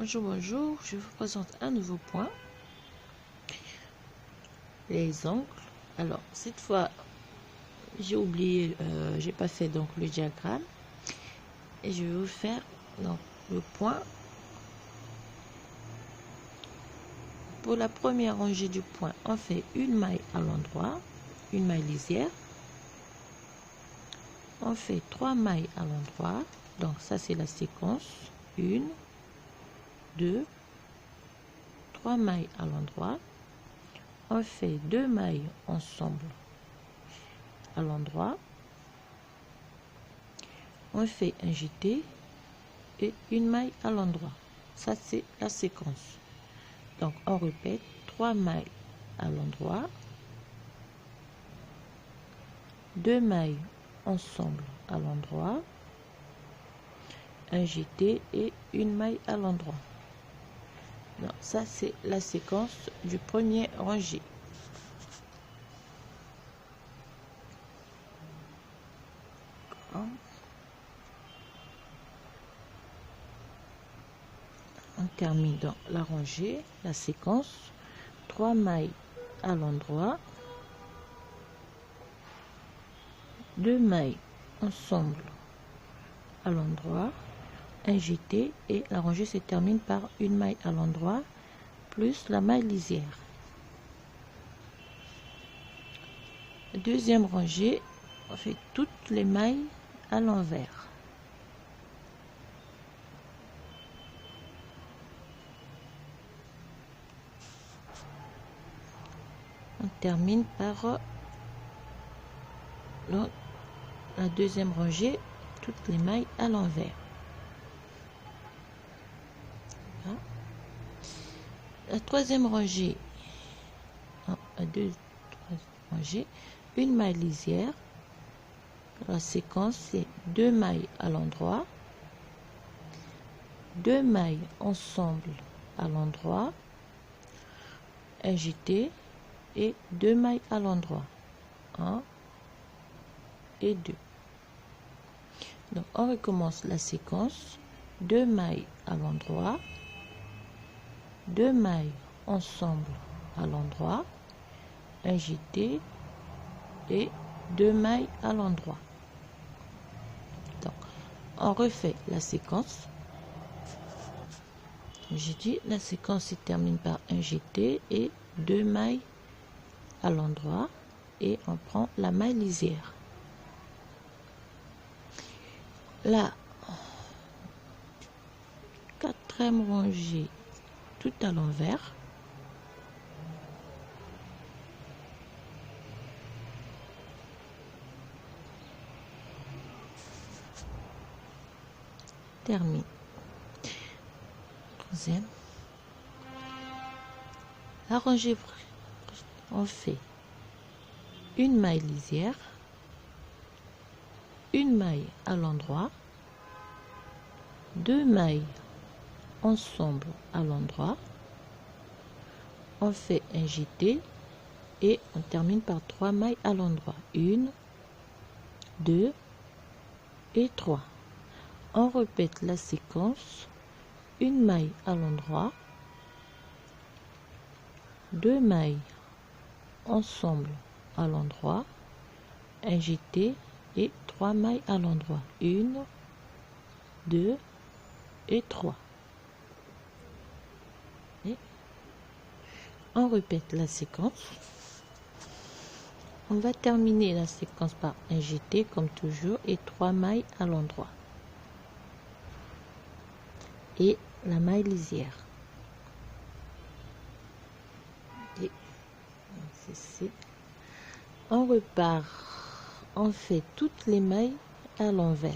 Bonjour, bonjour, je vous présente un nouveau point, les angles. Alors, cette fois, j'ai oublié, j'ai pas fait donc le diagramme et je vais vous faire donc le point. Pour la première rangée du point, on fait une maille à l'endroit, une maille lisière. On fait 3 mailles à l'endroit, donc ça c'est la séquence. 1, 2, 3 mailles à l'endroit. On fait 2 mailles ensemble à l'endroit. On fait un jeté et une maille à l'endroit. Ça c'est la séquence. Donc on répète 3 mailles à l'endroit, 2 mailles ensemble à l'endroit, un jeté et une maille à l'endroit. Donc ça c'est la séquence du premier rangé. On termine dans la rangée, la séquence, 3 mailles à l'endroit, 2 mailles ensemble à l'endroit, un jeté et la rangée se termine par une maille à l'endroit plus la maille lisière. Deuxième rangée, on fait toutes les mailles à l'envers. On termine par la deuxième rangée, toutes les mailles à l'envers. Voilà. La troisième rangée, rangée, une maille lisière. La séquence c'est 2 mailles à l'endroit, 2 mailles ensemble à l'endroit, un jeté et 2 mailles à l'endroit, 1 et 2. Donc on recommence la séquence, 2 mailles à l'endroit, 2 mailles ensemble à l'endroit, un jeté et 2 mailles à l'endroit. Donc on refait la séquence. J'ai dit la séquence se termine par un jeté et 2 mailles à l'endroit et on prend la maille lisière. La quatrième rangée tout à l'envers. Termine. Troisième. La rangée, on fait une maille lisière, une maille à l'endroit, 2 mailles ensemble à l'endroit, on fait un jeté et on termine par 3 mailles à l'endroit, 1, 2 et 3. On répète la séquence, une maille à l'endroit, 2 mailles ensemble à l'endroit, un jeté et 3 mailles à l'endroit, 1, 2 et 3. Et on répète la séquence. On va terminer la séquence par un jeté comme toujours et 3 mailles à l'endroit et la maille lisière. Et on repart, on fait toutes les mailles à l'envers.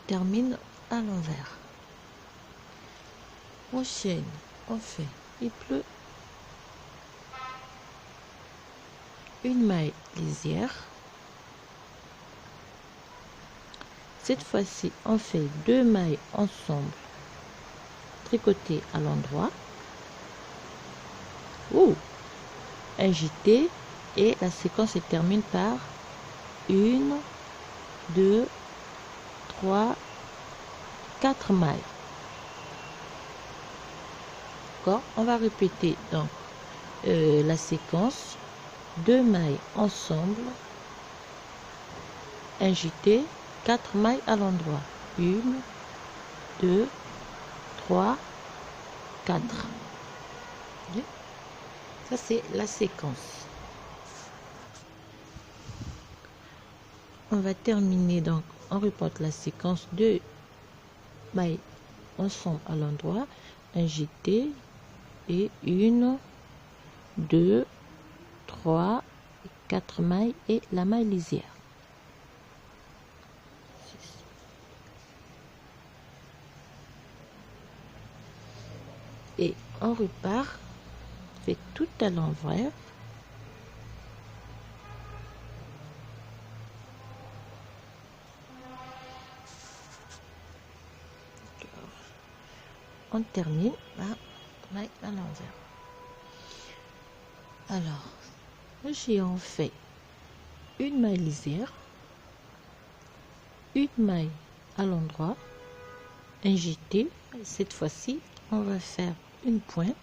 Termine à l'envers. Prochaine, on fait, il pleut, une maille lisière. Cette fois-ci, on fait 2 mailles ensemble, tricotées à l'endroit. Un jeté et la séquence se termine par 1, 2, 3, 4 mailles. D'accord? On va répéter donc la séquence, 2 mailles ensemble, injité, 4 mailles à l'endroit, 1, 2, 3, 4. Ça c'est la séquence. On va terminer donc, on répète la séquence, 2 mailles ensemble à l'endroit, injité, et 1, 2, 3, 4 mailles et la maille lisière. Et on repart, fait tout à l'envers. On termine par maille à l'envers. Alors, j'ai en fait une maille lisière, une maille à l'endroit, injité. Cette fois-ci, on va faire une pointe,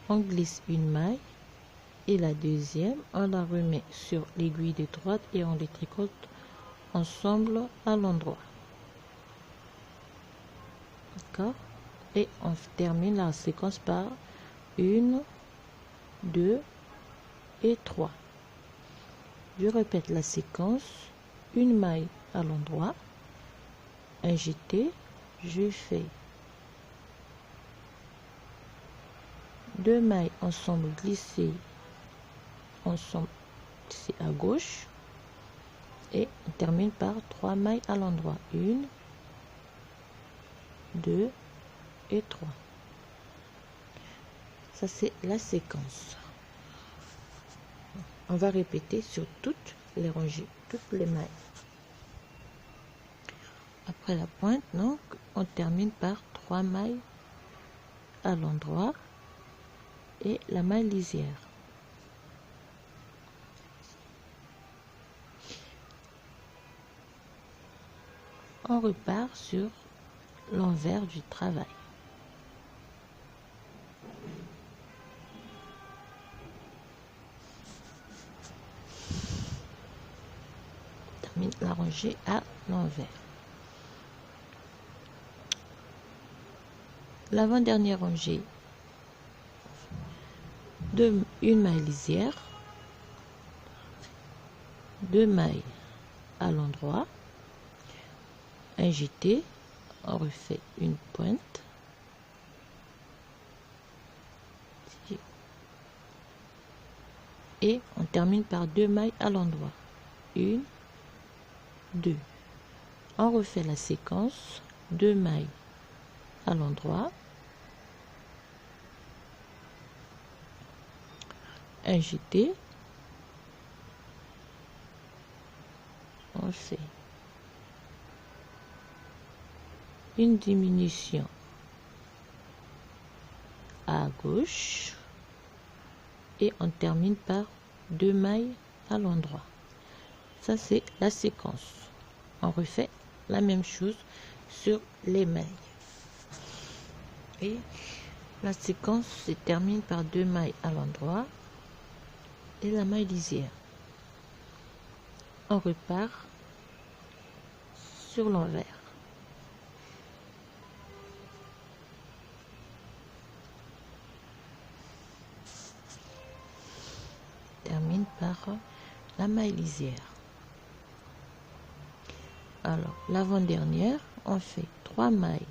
on glisse une maille et la deuxième, on la remet sur l'aiguille de droite et on les tricote ensemble à l'endroit. D'accord? Et on termine la séquence par 1, 2 et 3. Je répète la séquence, une maille à l'endroit, injité, je fais 2 mailles ensemble glissées ensemble ici à gauche et on termine par 3 mailles à l'endroit, 1, 2 et 3. Ça c'est la séquence. On va répéter sur toutes les rangées, toutes les mailles. Après la pointe, donc on termine par 3 mailles à l'endroit et la maille lisière. On repart sur l'envers du travail. On termine la rangée à l'envers. L'avant-dernière rangée, une maille lisière, 2 mailles à l'endroit, injité, on refait une pointe, et on termine par 2 mailles à l'endroit, 1, 2. On refait la séquence, 2 mailles à l'endroit, injité, on fait une diminution à gauche et on termine par 2 mailles à l'endroit. Ça c'est la séquence. On refait la même chose sur les mailles et la séquence se termine par 2 mailles à l'endroit et la maille lisière. On repart sur l'envers. Termine par la maille lisière. Alors l'avant-dernière, on fait 3 mailles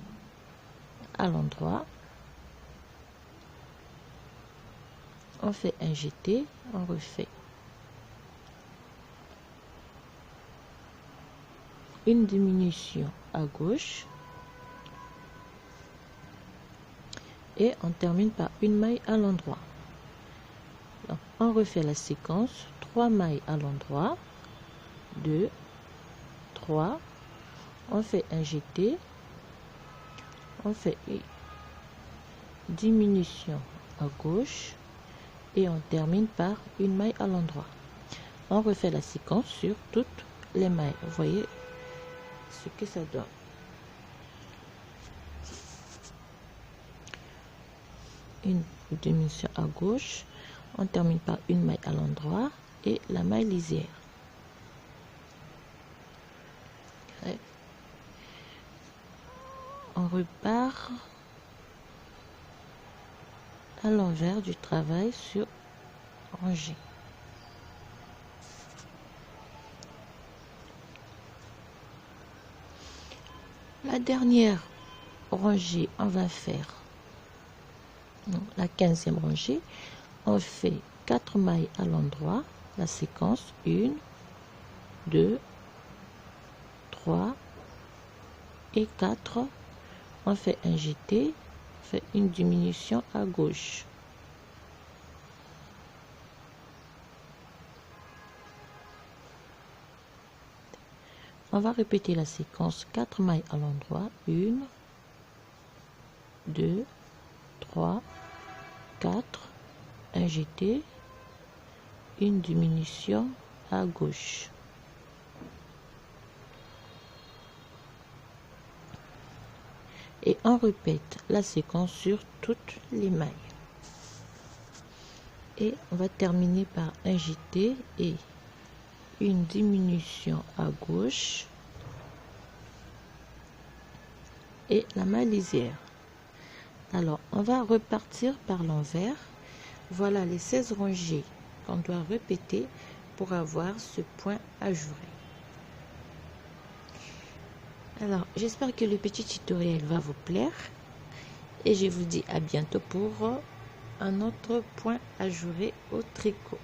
à l'endroit, on fait un jeté, on refait une diminution à gauche et on termine par une maille à l'endroit. On refait la séquence, 3 mailles à l'endroit, 2, 3, on fait un jeté, on fait une diminution à gauche et on termine par une maille à l'endroit. on refait la séquence sur toutes les mailles. Vous voyez ce que ça donne. Une diminution à gauche, on termine par une maille à l'endroit et la maille lisière. Okay. On repart à l'envers du travail sur rangée. La dernière rangée, on va faire la 15e rangée. On fait 4 mailles à l'endroit, la séquence 1, 2, 3 et 4. On fait un jeté, on fait une diminution à gauche. On va répéter la séquence 4 mailles à l'endroit, 1, 2, 3, 4, un jeté, une diminution à gauche. Et on répète la séquence sur toutes les mailles. Et on va terminer par un jeté et une diminution à gauche et la maille lisière. Alors, on va repartir par l'envers. Voilà les 16 rangées qu'on doit répéter pour avoir ce point ajouré. Alors, j'espère que le petit tutoriel va vous plaire et je vous dis à bientôt pour un autre point ajouré au tricot.